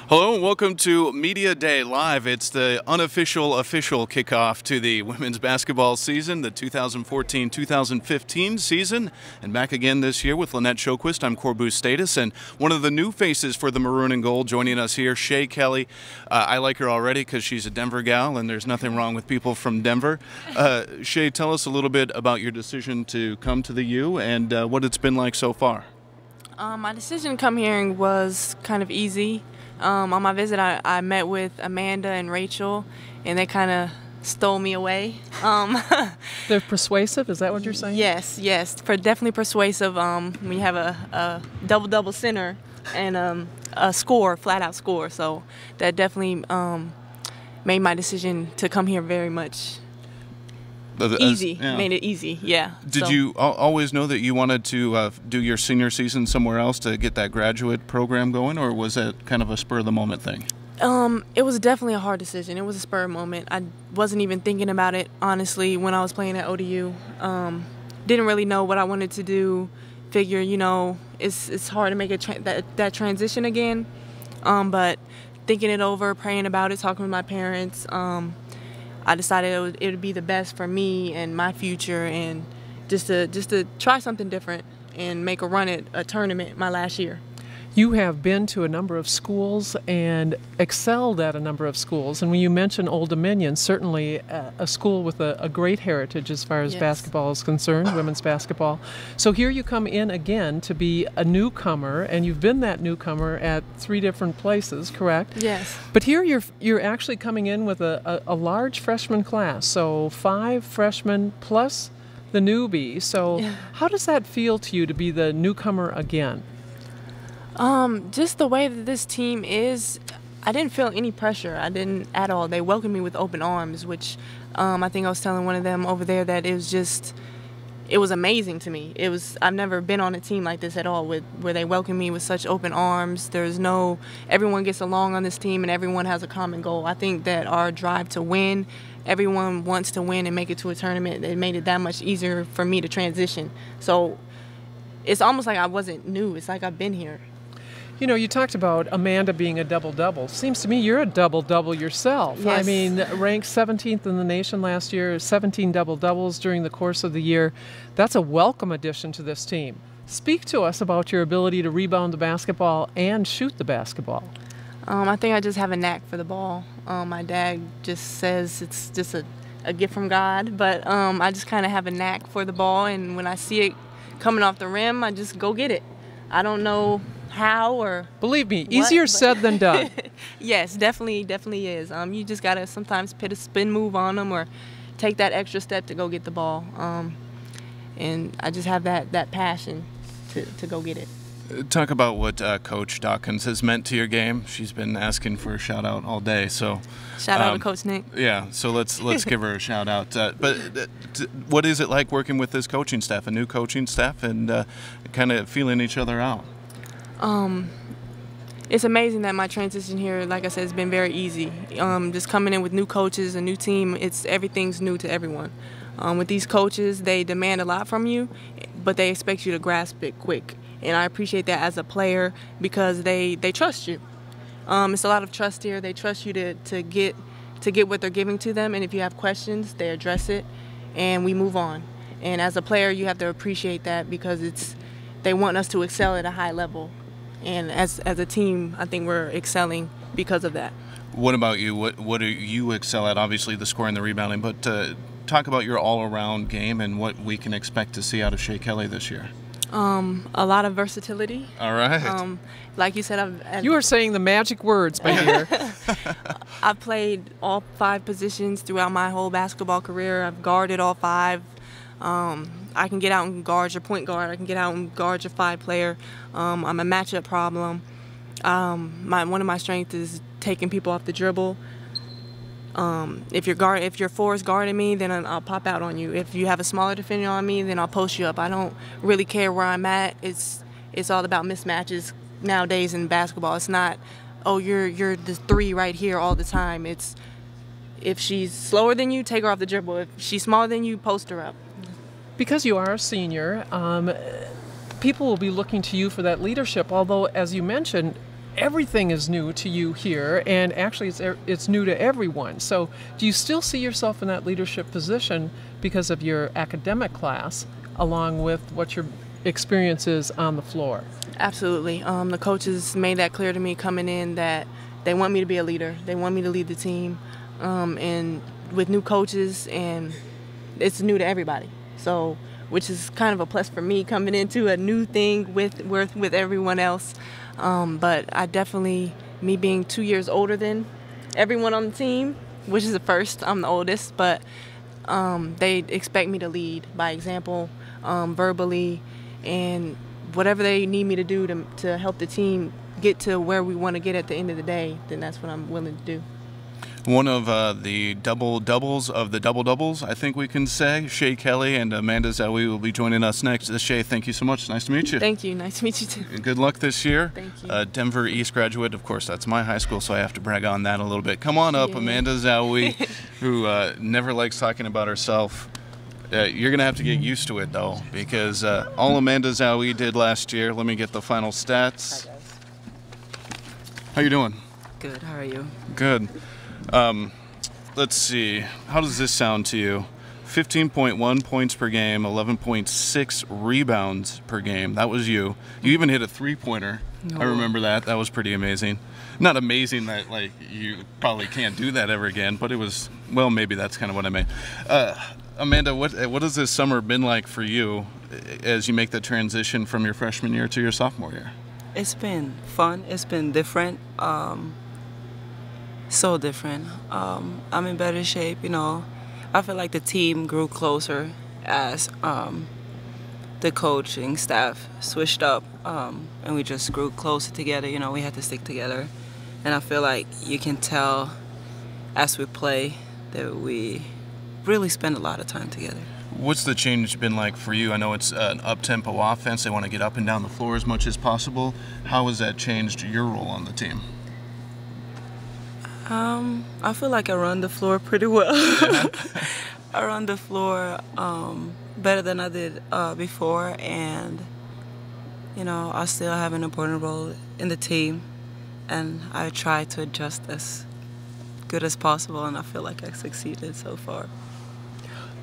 Hello and welcome to Media Day Live. It's the unofficial kickoff to the women's basketball season, the 2014-2015 season. And back again this year with Lynette Shoquist. I'm Corbu Status, and one of the new faces for the Maroon and Gold joining us here, Shay Kelly. I like her already because she's a Denver gal, and there's nothing wrong with people from Denver. Shay, tell us a little bit about your decision to come to the U and what it's been like so far. My decision to come here was kind of easy. On my visit, I met with Amanda and Rachel, and they kind of stole me away. They're persuasive? Is that what you're saying? Yes. Definitely persuasive. We have a double-double center and a score, flat-out score. So that definitely made my decision to come here very much easy. Yeah. Made it easy, yeah. Did you always know that you wanted to do your senior season somewhere else to get that graduate program going, or was that kind of a spur-of-the-moment thing? It was definitely a hard decision. It was a spur of the moment. I wasn't even thinking about it, honestly, when I was playing at ODU. Didn't really know what I wanted to do. Figure, it's hard to make that transition again. But thinking it over, praying about it, talking with my parents, I decided it would be the best for me and my future, and just to try something different and make a run at a tournament my last year. You have been to a number of schools and excelled at a number of schools. And when you mention Old Dominion, certainly a school with a great heritage as far as basketball is concerned, women's basketball. So here you come in again to be a newcomer, and you've been that newcomer at 3 different places, correct? Yes. But here you're actually coming in with a large freshman class, so 5 freshmen plus the newbie. So how does that feel to you to be the newcomer again? Just the way that this team is, I didn't feel any pressure. I didn't at all. They welcomed me with open arms, which I think I was telling one of them over there that it was amazing to me. I've never been on a team like this at all, where they welcome me with such open arms. Everyone gets along on this team, and everyone has a common goal. I think that our drive to win, everyone wants to win and make it to a tournament. It made it that much easier for me to transition. So it's almost like I wasn't new. It's like I've been here. You know, you talked about Amanda being a double-double. Seems to me you're a double-double yourself. Yes. I mean, ranked 17th in the nation last year, 17 double-doubles during the course of the year. That's a welcome addition to this team. Speak to us about your ability to rebound the basketball and shoot the basketball. I think I just have a knack for the ball. My dad just says it's just a gift from God, but I just kind of have a knack for the ball, and when I see it coming off the rim, I just go get it. I don't know how or believe me, easier said than done. Yes, definitely is. You just gotta sometimes put a spin move on them or take that extra step to go get the ball. And I just have that passion to go get it. Talk about what Coach Dawkins has meant to your game. She's been asking for a shout out all day. So shout out to Coach Nick. Yeah, so let's give her a shout out. But what is it like working with this coaching staff, a new coaching staff, and kind of feeling each other out? It's amazing that my transition here, like I said, has been very easy. Just coming in with new coaches, a new team, everything's new to everyone. With these coaches, they demand a lot from you, but they expect you to grasp it quick. And I appreciate that as a player because they trust you. It's a lot of trust here. They trust you to get what they're giving to them, and if you have questions, they address it, and we move on. And as a player, you have to appreciate that because they want us to excel at a high level. And as a team, I think we're excelling because of that. What about you? What do you excel at? Obviously the scoring, the rebounding, but talk about your all-around game and what we can expect to see out of Shay Kelly this year. A lot of versatility. All right. Like you said, you are saying the magic words, my dear. I've played all 5 positions throughout my whole basketball career. I've guarded all 5. I can get out and guard your point guard. I can get out and guard your 5 player. I'm a matchup problem. One of my strengths is taking people off the dribble. If your 4 is guarding me, then I'll pop out on you. If you have a smaller defender on me, then I'll post you up. I don't really care where I'm at. It's all about mismatches nowadays in basketball. It's not, oh, you're the 3 right here all the time. It's if she's slower than you, take her off the dribble. If she's smaller than you, post her up. Because you are a senior, people will be looking to you for that leadership, although, as you mentioned, everything is new to you here, and actually it's new to everyone. So do you still see yourself in that leadership position because of your academic class, along with what your experience is on the floor? Absolutely. The coaches made that clear to me coming in that they want me to be a leader. They want me to lead the team, and with new coaches, and it's new to everybody. So, which is kind of a plus for me coming into a new thing with everyone else. But I definitely, me being 2 years older than everyone on the team, which is the first, I'm the oldest, but they expect me to lead by example, verbally, and whatever they need me to do to help the team get to where we want to get at the end of the day, then that's what I'm willing to do. One of the double-doubles of the double-doubles, I think we can say. Shay Kelly and Amanda Zahui will be joining us next. Shay, thank you so much. Nice to meet you. Thank you. Nice to meet you, too. Good luck this year. Thank you. Denver East graduate. Of course, that's my high school, so I have to brag on that a little bit. Come on up, yeah. Amanda Zahui, who never likes talking about herself. You're going to have to get used to it, though, because all Amanda Zahui did last year, let me get the final stats. Hi, guys. How you doing? Good. How are you? Good. Let's see. How does this sound to you? 15.1 points per game, 11.6 rebounds per game. That was you. You even hit a three-pointer. No. I remember that. That was pretty amazing. Not amazing that like you probably can't do that ever again, but it was, well, maybe that's kind of what I meant. Amanda, what has this summer been like for you as you make the transition from your freshman year to your sophomore year? It's been fun. It's been different. So different. I'm in better shape, you know. I feel like the team grew closer as the coaching staff switched up, and we just grew closer together. You know, we had to stick together. And I feel like you can tell as we play that we really spend a lot of time together. What's the change been like for you? I know it's an up-tempo offense. They want to get up and down the floor as much as possible. How has that changed your role on the team? I feel like I run the floor pretty well. I run the floor better than I did before, and you know, I still have an important role in the team, and I try to adjust as good as possible, and I feel like I succeeded so far.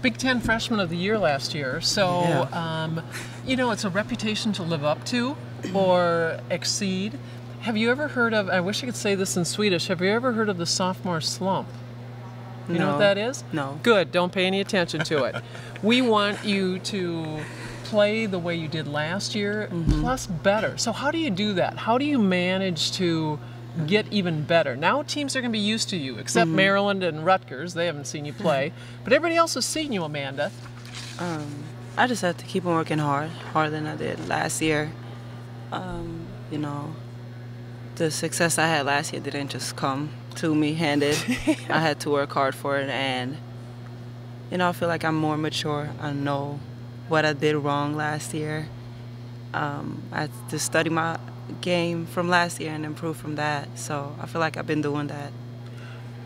Big Ten Freshman of the Year last year, so yeah. You know, it's a reputation to live up to or exceed. Have you ever heard of, I wish I could say this in Swedish, have you ever heard of the sophomore slump? You know what that is? No. Good, don't pay any attention to it. We want you to play the way you did last year, plus better. So how do you do that? How do you manage to get even better? Now teams are going to be used to you, except Maryland and Rutgers. They haven't seen you play. But everybody else has seen you, Amanda. I just have to keep on working harder than I did last year. You know, the success I had last year didn't just come to me handed. I had to work hard for it, and you know, I feel like I'm more mature. I know what I did wrong last year. I had to study my game from last year and improve from that. So I feel like I've been doing that.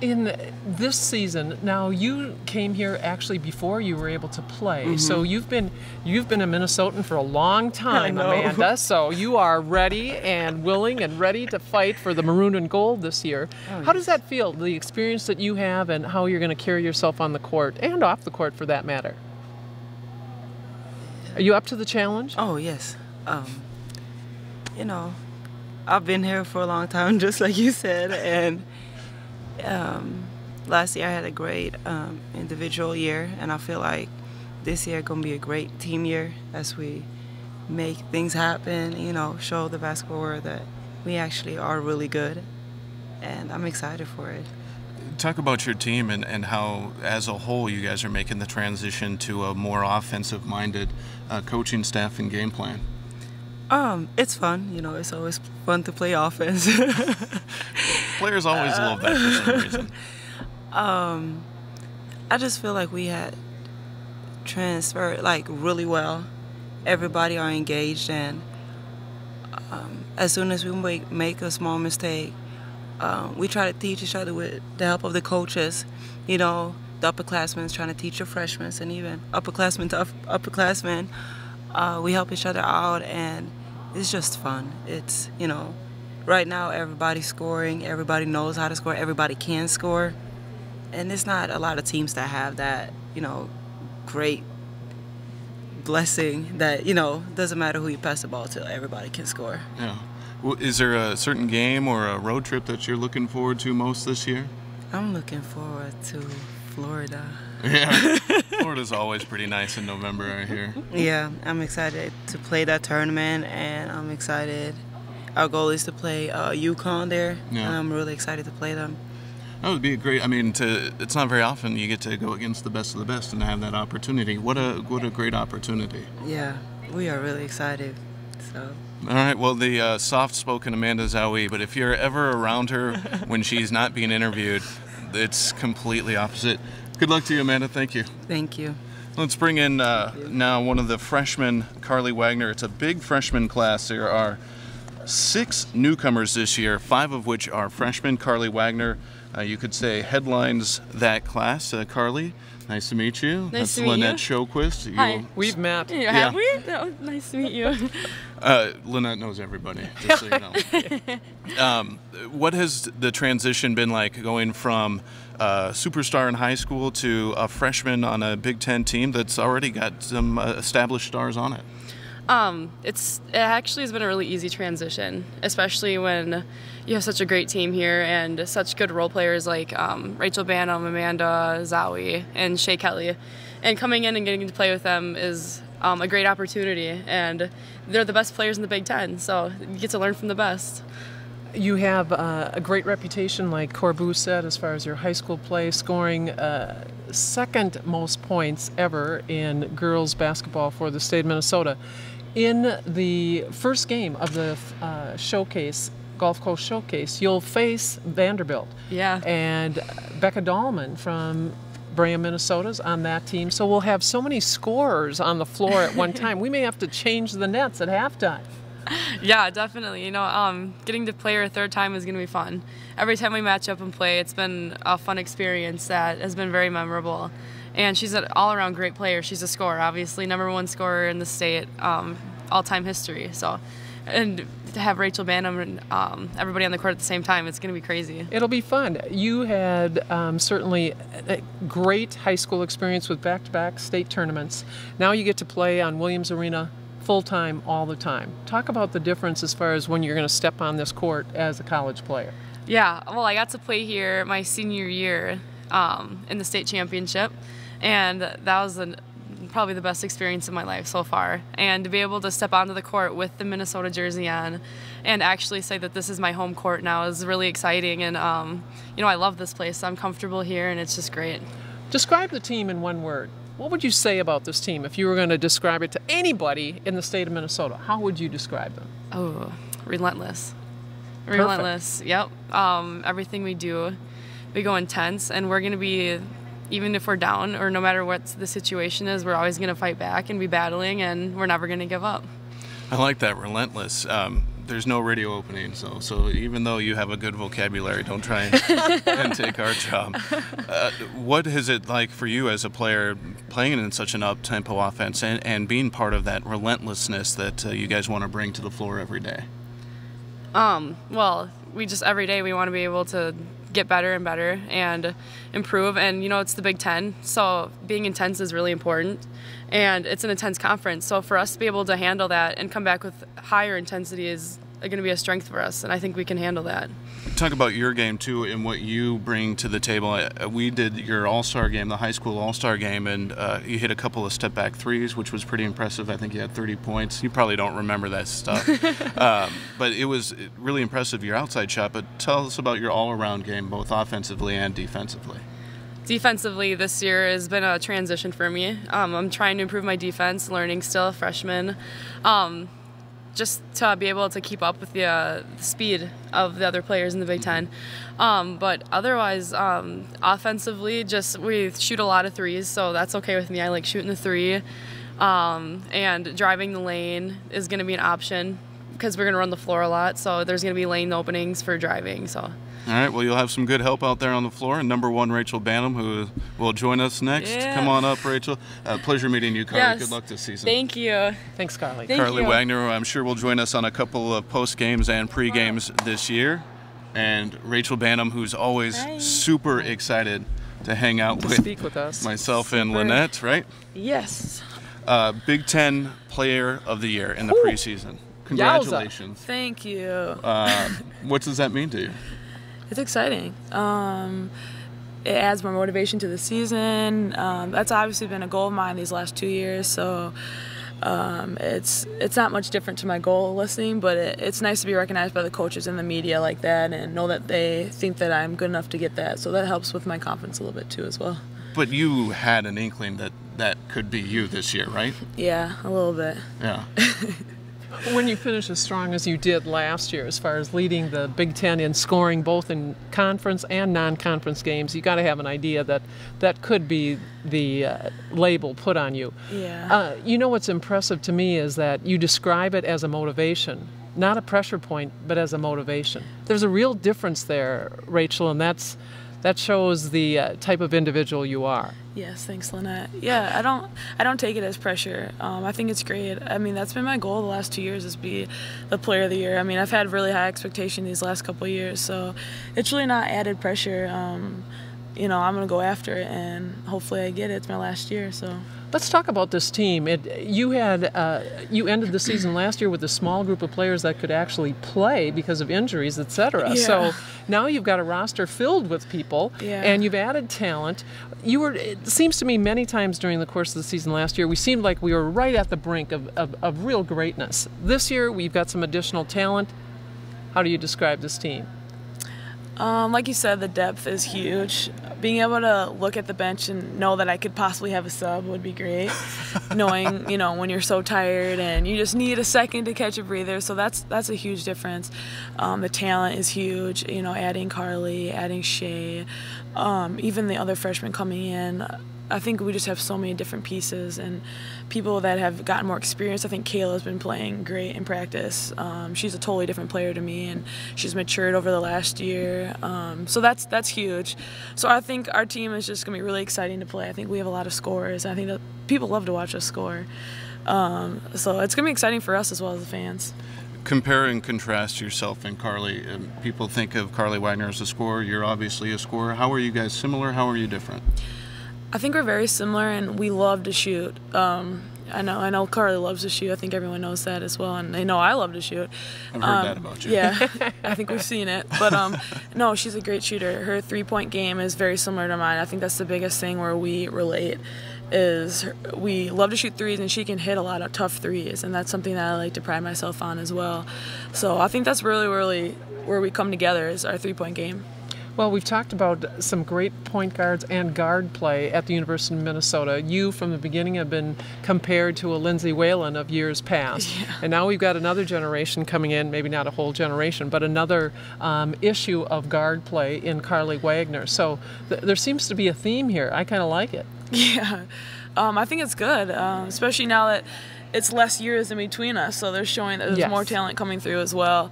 In this season, now you came here actually before you were able to play. So you've been a Minnesotan for a long time, Amanda. So you are ready and willing and ready to fight for the maroon and gold this year. Oh, how does that feel, the experience that you have and how you're going to carry yourself on the court and off the court for that matter? Are you up to the challenge? Oh, yes. You know, I've been here for a long time, just like you said, and last year I had a great individual year, and I feel like this year gonna be a great team year as we make things happen, you know, show the basketball world that we actually are really good, and I'm excited for it. Talk about your team and how, as a whole, you guys are making the transition to a more offensive-minded coaching staff and game plan. It's fun. You know, it's always fun to play offense. Players always love that for some reason. I just feel like we had transferred like really well. Everybody are engaged, and as soon as we make a small mistake, we try to teach each other with the help of the coaches. You know, the upperclassmen trying to teach the freshmen, and even upperclassmen to upperclassmen. We help each other out, and it's just fun. It's, you know, right now everybody's scoring, everybody knows how to score, everybody can score. And there's not a lot of teams that have that, you know, great blessing that, you know, doesn't matter who you pass the ball to, everybody can score. Yeah. Well, is there a certain game or a road trip that you're looking forward to most this year? I'm looking forward to Florida. Yeah. Florida's always pretty nice in November, I hear. Yeah, I'm excited to play that tournament, and I'm excited. Our goal is to play UConn there, Yeah. and I'm really excited to play them. That would be a great. I mean, it's not very often you get to go against the best of the best and have that opportunity. What a great opportunity. Yeah, we are really excited. So. All right. Well, the soft-spoken Amanda Zahui, but if you're ever around her when she's not being interviewed, it's completely opposite. Good luck to you, Amanda. Thank you. Thank you. Let's bring in now one of the freshmen, Carly Wagner. It's a big freshman class. There are 6 newcomers this year, 5 of which are freshmen. Carly Wagner, you could say, headlines that class. Carly, nice to meet you. Nice to meet Lynette you. Showquist. Hi. We've met. Yeah, have we? Oh, nice to meet you. Lynette knows everybody, just so you know. What has the transition been like going from a superstar in high school to a freshman on a Big Ten team that's already got some established stars on it? It actually has been a really easy transition, especially when you have such a great team here and such good role players like Rachel Banham, Amanda Zahui, and Shay Kelly. And coming in and getting to play with them is a great opportunity, and they're the best players in the Big Ten, so you get to learn from the best. You have a great reputation, like Corbu said, as far as your high school play, scoring second most points ever in girls basketball for the state of Minnesota. In the first game of the showcase, Gulf Coast Showcase, you'll face Vanderbilt. Yeah. And Becca Dahlman from Banham, Minnesota's on that team. So we'll have so many scorers on the floor at one time. We may have to change the nets at halftime. Yeah, definitely. You know, getting to play her a third time is going to be fun. Every time we match up and play, it's been a fun experience that has been very memorable. And she's an all-around great player. She's a scorer, obviously, #1 scorer in the state, all-time history. So, and to have Rachel Banham and everybody on the court at the same time, it's going to be crazy. It'll be fun. You had certainly a great high school experience with back-to-back state tournaments. Now you get to play on Williams Arena full-time all the time. Talk about the difference as far as when you're going to step on this court as a college player. Yeah, well, I got to play here my senior year in the state championship, and that was probably the best experience of my life so far. And to be able to step onto the court with the Minnesota jersey on and actually say that this is my home court now is really exciting. And, you know, I love this place. I'm comfortable here, and it's just great. Describe the team in one word. What would you say about this team if you were going to describe it to anybody in the state of Minnesota? How would you describe them? Oh, relentless. Perfect. Relentless, yep. Everything we do, we go intense, and we're going to be, even if we're down or no matter what the situation is, we're always going to fight back and be battling, and we're never going to give up. I like that, relentless. There's no radio opening, so even though you have a good vocabulary, don't try and take our job. What is it like for you as a player playing in such an up-tempo offense and being part of that relentlessness that you guys want to bring to the floor every day? Well, we just every day we want to be able to get better and better and improve, and you know, it's the Big Ten, so being intense is really important, and it's an intense conference, so for us to be able to handle that and come back with higher intensity is going to be a strength for us, and I think we can handle that. Talk about your game too and what you bring to the table. We did your all-star game, the high school all-star game, and you hit a couple of step-back threes, which was pretty impressive. I think you had 30 points. You probably don't remember that stuff, but it was really impressive, your outside shot. But tell us about your all-around game, both offensively and defensively. Defensively, this year has been a transition for me. I'm trying to improve my defense, learning still, a freshman. Just to be able to keep up with the speed of the other players in the Big Ten. But otherwise, offensively, we shoot a lot of threes, so that's okay with me. I like shooting the three. And driving the lane is going to be an option. because we're going to run the floor a lot, so there's going to be lane openings for driving. So. All right, well, you'll have some good help out there on the floor. And number 1, Rachel Banham, who will join us next. Yeah. Come on up, Rachel. Pleasure meeting you, Carly. Yes. Good luck this season. Thank you. Thanks, Carly. Thank Carly you. Wagner, who I'm sure will join us on a couple of post-games and pre-games this year. And Rachel Banham, who's always super excited to hang out Speak with us. myself and Lynette, right? Yes. Big Ten Player of the Year in the preseason. Congratulations. Thank you. What does that mean to you? It's exciting. It adds more motivation to the season. That's obviously been a goal of mine these last 2 years, so it's not much different to my goal listing, but it's nice to be recognized by the coaches and the media like that and know that they think that I'm good enough to get that, so that helps with my confidence a little bit too as well. But you had an inkling that could be you this year, right? Yeah, a little bit. Yeah. When you finish as strong as you did last year, as far as leading the Big Ten in scoring both in conference and non-conference games, you got to have an idea that could be the label put on you. Yeah. You know what's impressive to me is that you describe it as a motivation, not a pressure point, but as a motivation. There's a real difference there, Rachel, and that shows the type of individual you are. Yes, thanks, Lynette. Yeah, I don't take it as pressure. I think it's great. I mean, that's been my goal the last 2 years, is be the Player of the Year. I mean, I've had really high expectation these last couple of years, so it's really not added pressure. You know, I'm gonna go after it, and hopefully I get it. It's my last year, so. Let's talk about this team. You ended the season last year with a small group of players that could actually play because of injuries, etc. Yeah. So now you've got a roster filled with people, and you've added talent. It seems to me many times during the course of the season last year, we seemed like we were right at the brink of real greatness. This year, we've got some additional talent. How do you describe this team? Like you said, the depth is huge. Being able to look at the bench and know that I could possibly have a sub would be great. Knowing, you know, when you're so tired and you just need a second to catch a breather, so that's a huge difference. The talent is huge. You know, adding Carly, adding Shay, even the other freshmen coming in. I think we just have so many different pieces and people that have gotten more experience. I think Kayla's been playing great in practice. She's a totally different player to me, and she's matured over the last year. So that's huge. So I think our team is just going to be really exciting to play. I think we have a lot of scorers. I think that people love to watch us score. So it's going to be exciting for us as well as the fans. Compare and contrast yourself and Carly. People think of Carly Wagner as a scorer. You're obviously a scorer. How are you guys similar? How are you different? I think we're very similar, and we love to shoot. I know Carly loves to shoot. I think everyone knows that as well, and they know I love to shoot. I've heard that about you. Yeah, I think we've seen it. But no, she's a great shooter. Her three-point game is very similar to mine. I think that's the biggest thing where we relate. Is we love to shoot threes, and she can hit a lot of tough threes, and that's something that I like to pride myself on as well. So I think that's really where we come together, is our three-point game. Well, we've talked about some great point guards and guard play at the University of Minnesota. You, from the beginning, have been compared to a Lindsay Whalen of years past. Yeah. And now we've got another generation coming in, maybe not a whole generation, but another issue of guard play in Carly Wagner. So there seems to be a theme here. I kind of like it. Yeah, I think it's good, especially now that it's less years in between us, so they're showing that there's more talent coming through as well.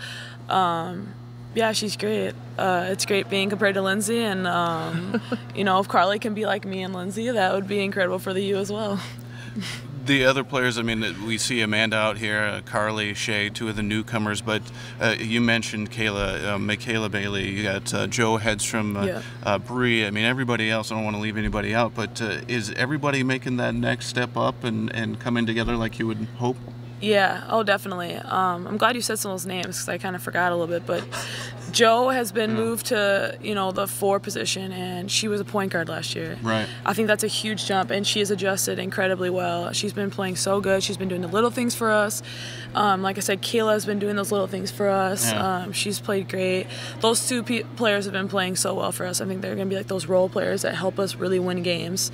Yeah, she's great. It's great being compared to Lindsay, and you know, if Carly can be like me and Lindsay, that would be incredible for the U as well. The other players, I mean, we see Amanda out here, Carly, Shay, two of the newcomers, but you mentioned Kayla, Michaela Bailey, you got Joe Hedstrom, Bree. I mean, everybody else, I don't want to leave anybody out, but is everybody making that next step up and coming together like you would hope? Yeah, oh, definitely. I'm glad you said some of those names because I kind of forgot a little bit. But Joe has been moved to, you know, the 4 position, and she was a point guard last year. Right. I think that's a huge jump, and she has adjusted incredibly well. She's been playing so good. She's been doing the little things for us. Like I said, Kayla has been doing those little things for us. Yeah. She's played great. Those 2 players have been playing so well for us. I think they're going to be like those role players that help us really win games.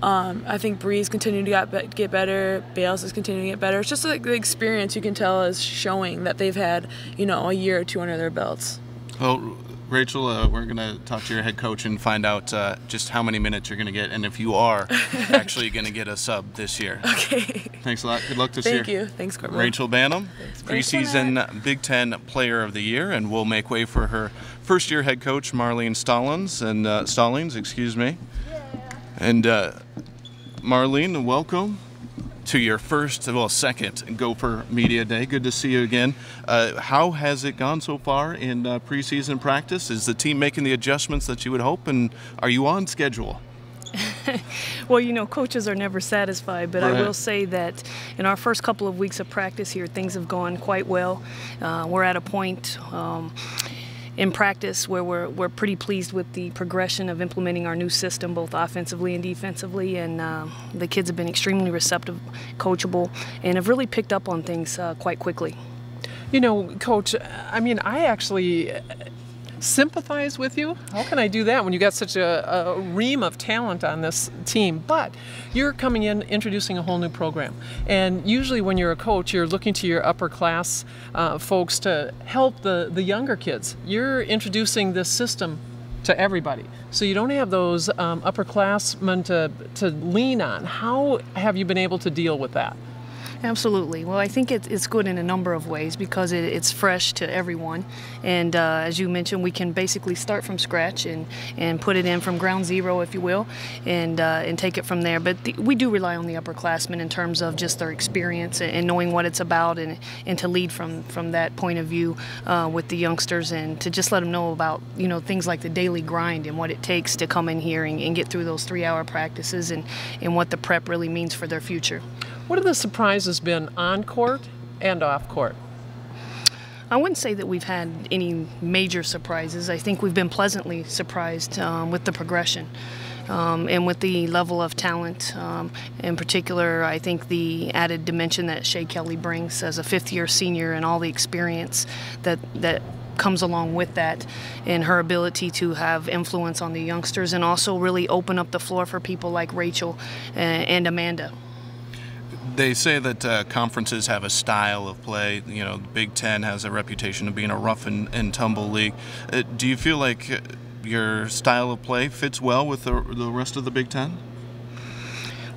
I think Bree's continuing to get better. Bales is continuing to get better. It's just like the experience you can tell is showing that they've had, you know, a year or 2 under their belts. Well, Rachel, we're going to talk to your head coach and find out just how many minutes you're going to get and if you are actually going to get a sub this year. Okay. Thanks a lot. Good luck this year. Thank you. Thanks, Corbin. Rachel Banham, preseason Big Ten Player of the Year, and we'll make way for her first-year head coach, Marlene Stallings, excuse me. And Marlene, welcome to your second Gopher Media Day. Good to see you again. How has it gone so far in preseason practice? Is the team making the adjustments that you would hope, and are you on schedule? Well, you know, coaches are never satisfied, but right. I will say that in our first couple of weeks of practice here, things have gone quite well. We're at a point in practice where we're pretty pleased with the progression of implementing our new system, both offensively and defensively, and the kids have been extremely receptive, coachable, and have really picked up on things quite quickly. You know, Coach, I mean, I actually sympathize with you. How can I do that when you got such a ream of talent on this team? But you're coming in, introducing a whole new program. And usually when you're a coach, you're looking to your upper class folks to help the younger kids. You're introducing this system to everybody. So you don't have those upperclassmen to lean on. How have you been able to deal with that? Absolutely. Well, I think it's good in a number of ways because it's fresh to everyone. And as you mentioned, we can basically start from scratch and put it in from ground zero, if you will, and take it from there. But we do rely on the upperclassmen in terms of just their experience and knowing what it's about and to lead from that point of view with the youngsters and to just let them know about, you know, things like the daily grind and what it takes to come in here and get through those 3-hour practices and what the prep really means for their future. What have the surprises been on court and off court? I wouldn't say that we've had any major surprises. I think we've been pleasantly surprised with the progression and with the level of talent. In particular, I think the added dimension that Shay brings as a fifth-year senior and all the experience that comes along with that and her ability to have influence on the youngsters and also really open up the floor for people like Rachel and Amanda. They say that conferences have a style of play. You know, the Big Ten has a reputation of being a rough and tumble league. Do you feel like your style of play fits well with the rest of the Big Ten?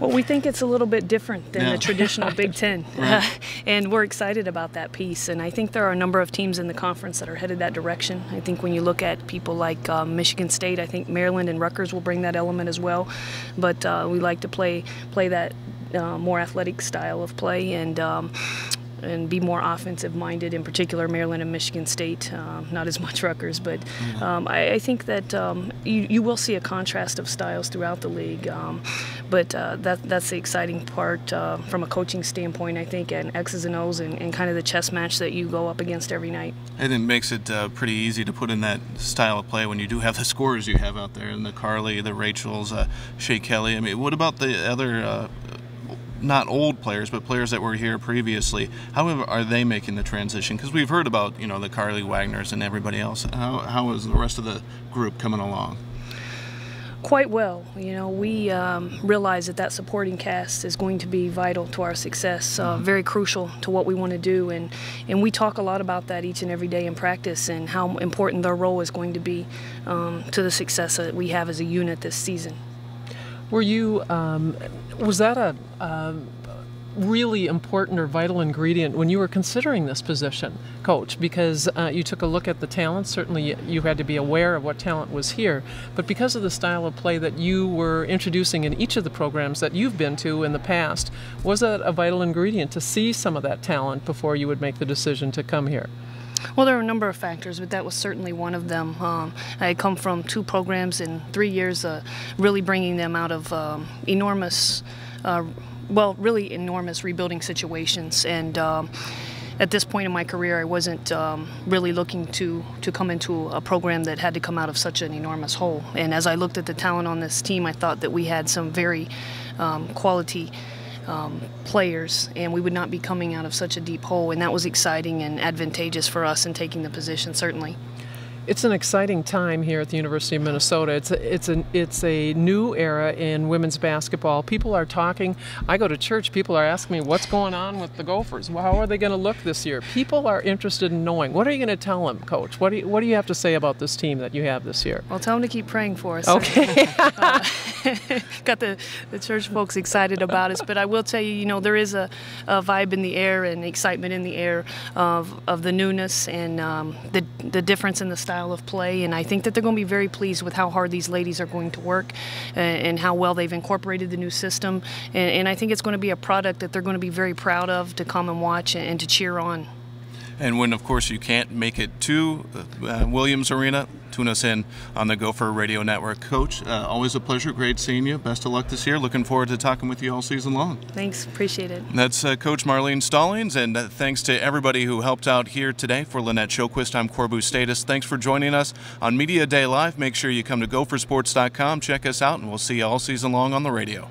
Well, we think it's a little bit different than the traditional Big Ten, right. And we're excited about that piece. And I think there are a number of teams in the conference that are headed that direction. I think when you look at people like Michigan State, I think Maryland and Rutgers will bring that element as well. But we like to play that more athletic style of play and be more offensive-minded, in particular Maryland and Michigan State, not as much Rutgers, but I think that you will see a contrast of styles throughout the league, but that's the exciting part from a coaching standpoint, I think, and X's and O's and kind of the chess match that you go up against every night. And it makes it pretty easy to put in that style of play when you do have the scorers you have out there, and the Carly, the Rachels, Shay. I mean, what about the other not old players, but players that were here previously? How are they making the transition? Because we've heard about, you know, the Carly Wagners and everybody else. How is the rest of the group coming along? Quite well. You know, we realize that supporting cast is going to be vital to our success, very crucial to what we want to do, and we talk a lot about that each and every day in practice and how important their role is going to be to the success that we have as a unit this season. Were you, was that a really important or vital ingredient when you were considering this position, Coach? Because you took a look at the talent. Certainly you had to be aware of what talent was here, but because of the style of play that you were introducing in each of the programs that you've been to in the past, was that a vital ingredient to see some of that talent before you would make the decision to come here? Well, there are a number of factors, but that was certainly one of them. I had come from 2 programs in 3 years, really bringing them out of enormous rebuilding situations. And at this point in my career, I wasn't really looking to come into a program that had to come out of such an enormous hole. And as I looked at the talent on this team, I thought that we had some very quality players, and we would not be coming out of such a deep hole, and that was exciting and advantageous for us in taking the position, certainly. It's an exciting time here at the University of Minnesota. It's a new era in women's basketball. People are talking. I go to church. People are asking me, what's going on with the Gophers? Well, how are they going to look this year? People are interested in knowing. What are you going to tell them, Coach? What do you have to say about this team that you have this year? Well, tell them to keep praying for us. Okay. Got the church folks excited about us, but I will tell you, there is a vibe in the air and excitement in the air of the newness and the difference in the style of play, and I think that they're going to be very pleased with how hard these ladies are going to work and how well they've incorporated the new system, and I think it's going to be a product that they're going to be very proud of to come and watch and to cheer on. And when, of course, you can't make it to Williams Arena, tune us in on the Gopher Radio Network. Coach, always a pleasure. Great seeing you. Best of luck this year. Looking forward to talking with you all season long. Thanks. Appreciate it. That's Coach Marlene Stallings, and thanks to everybody who helped out here today. For Lynette Shoquist, I'm Corbu Status. Thanks for joining us on Media Day Live. Make sure you come to gophersports.com, check us out, and we'll see you all season long on the radio.